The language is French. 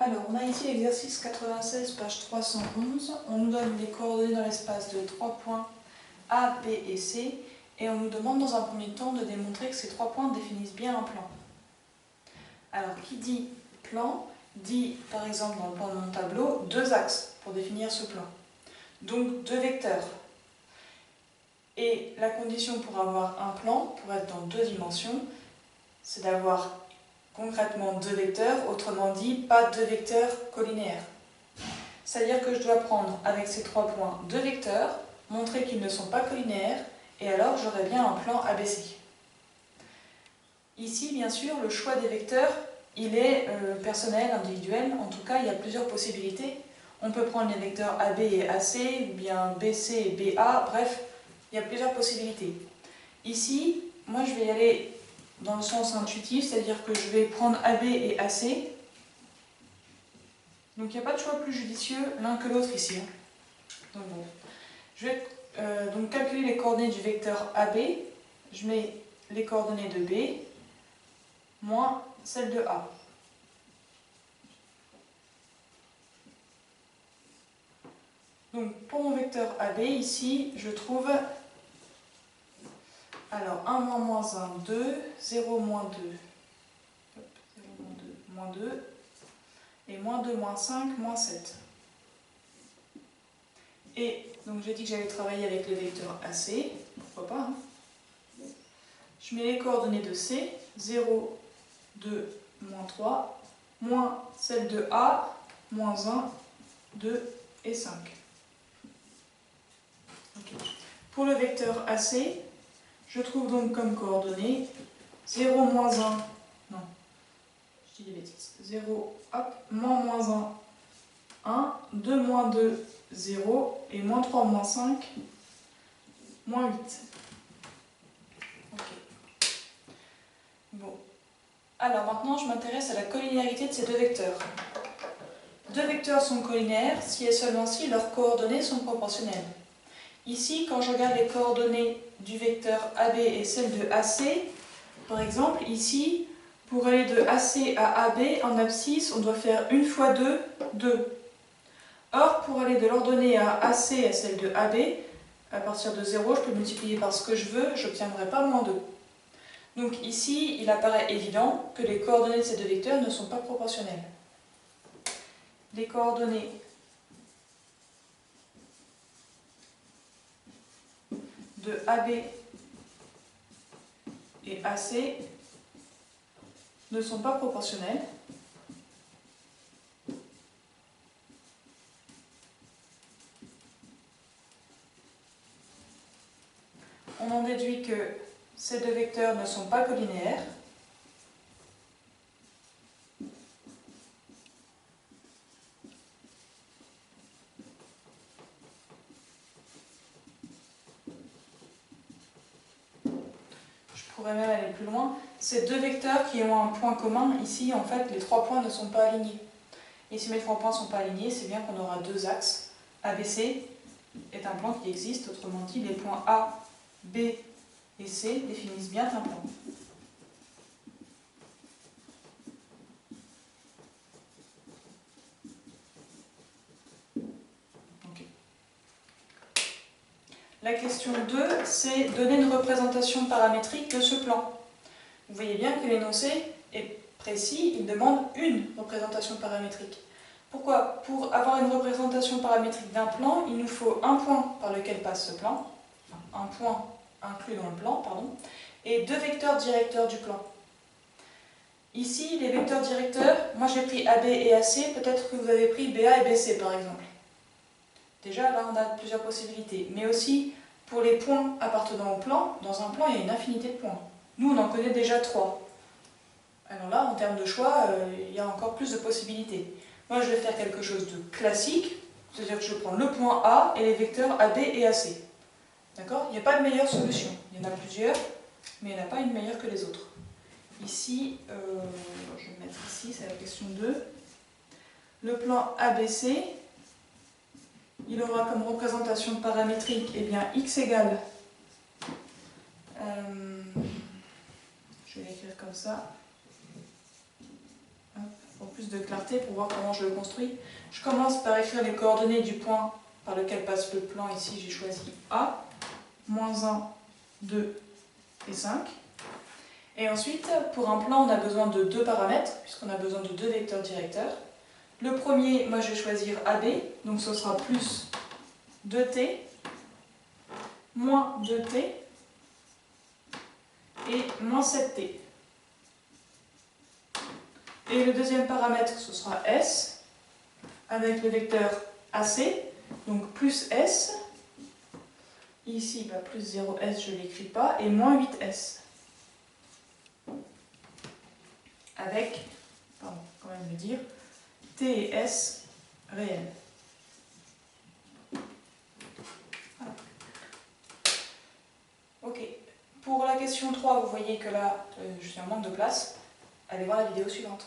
Alors, on a ici l'exercice 96, page 311. On nous donne les coordonnées dans l'espace de 3 points A, B et C. Et on nous demande dans un premier temps de démontrer que ces 3 points définissent bien un plan. Alors, qui dit plan, dit par exemple dans le plan de mon tableau, 2 axes pour définir ce plan. Donc 2 vecteurs. Et la condition pour avoir un plan, pour être dans 2 dimensions, c'est d'avoir concrètement 2 vecteurs, autrement dit, pas 2 vecteurs collinéaires. C'est-à-dire que je dois prendre avec ces 3 points 2 vecteurs, montrer qu'ils ne sont pas collinaires, et alors j'aurai bien un plan ABC. Ici, bien sûr, le choix des vecteurs, il est personnel, individuel. En tout cas, il y a plusieurs possibilités. On peut prendre les vecteurs AB et AC, ou bien BC et BA, bref, il y a plusieurs possibilités. Ici, moi je vais y aller dans le sens intuitif, c'est-à-dire que je vais prendre AB et AC. Donc il n'y a pas de choix plus judicieux l'un que l'autre ici. Donc, bon. Je vais donc calculer les coordonnées du vecteur AB. Je mets les coordonnées de B moins celles de A. Donc pour mon vecteur AB, ici, je trouve alors 1 moins moins 1, 2, 0 moins 2, 0 moins 2, moins 2, et moins 2 moins 5, moins 7. Et donc j'ai dit que j'allais travailler avec le vecteur AC, pourquoi pas, hein. Je mets les coordonnées de C, 0, 2, moins 3, moins celle de A, moins 1, 2 et 5. Okay. Pour le vecteur AC, je trouve donc comme coordonnées 0, moins 1, non, je dis des bêtises, 0, hop, moins 1, 1, 2, moins 2, 0, et moins 3, moins 5, moins 8. Ok. Bon. Alors maintenant, je m'intéresse à la collinéarité de ces 2 vecteurs. 2 vecteurs sont collinaires si et seulement si leurs coordonnées sont proportionnelles. Ici, quand je regarde les coordonnées du vecteur AB et celles de AC, par exemple, ici, pour aller de AC à AB en abscisse, on doit faire 1 fois 2, 2. Or, pour aller de l'ordonnée à AC à celle de AB, à partir de 0, je peux multiplier par ce que je veux, je n'obtiendrai pas moins 2. Donc ici, il apparaît évident que les coordonnées de ces 2 vecteurs ne sont pas proportionnelles. Les coordonnées de AB et AC ne sont pas proportionnelles. On en déduit que ces 2 vecteurs ne sont pas collinaires. Je pourrais même aller plus loin. Ces 2 vecteurs qui ont un point commun, ici, en fait, les 3 points ne sont pas alignés. Et si mes 3 points ne sont pas alignés, c'est bien qu'on aura 2 axes. ABC est un plan qui existe, autrement dit, les points A, B et C définissent bien un plan. Okay. La question 2, c'est donner une représentation paramétrique de ce plan. Vous voyez bien que l'énoncé est précis, il demande une représentation paramétrique. Pourquoi? Pour avoir une représentation paramétrique d'un plan, il nous faut un point par lequel passe ce plan, enfin, un point inclus dans le plan, pardon, et 2 vecteurs directeurs du plan. Ici, les vecteurs directeurs, moi j'ai pris AB et AC, peut-être que vous avez pris BA et BC par exemple. Déjà, là on a plusieurs possibilités, mais aussi pour les points appartenant au plan, dans un plan il y a une infinité de points. Nous on en connaît déjà 3. Alors là, en termes de choix, il y a encore plus de possibilités. Moi je vais faire quelque chose de classique, c'est-à-dire que je prends le point A et les vecteurs AB et AC. D'accord? Il n'y a pas de meilleure solution. Il y en a plusieurs, mais il n'y en a pas une meilleure que les autres. Ici, je vais mettre ici, c'est la question 2. Le plan ABC, il aura comme représentation paramétrique, eh bien, x égale, je vais l'écrire comme ça, hop, pour plus de de clarté pour voir comment je le construis. Je commence par écrire les coordonnées du point par lequel passe le plan. Ici, j'ai choisi A, moins 1, 2 et 5. Et ensuite, pour un plan, on a besoin de deux paramètres, puisqu'on a besoin de deux vecteurs directeurs. Le premier, moi je vais choisir AB, donc ce sera plus 2t, moins 2t et moins 7t. Et le deuxième paramètre, ce sera S, avec le vecteur AC, donc plus S. Ici, plus 0S, je ne l'écris pas, et moins 8S. Avec, pardon, quand même le dire, T et S réels. Voilà. Ok. Pour la question 3, vous voyez que là, je suis en manque de place. Allez voir la vidéo suivante.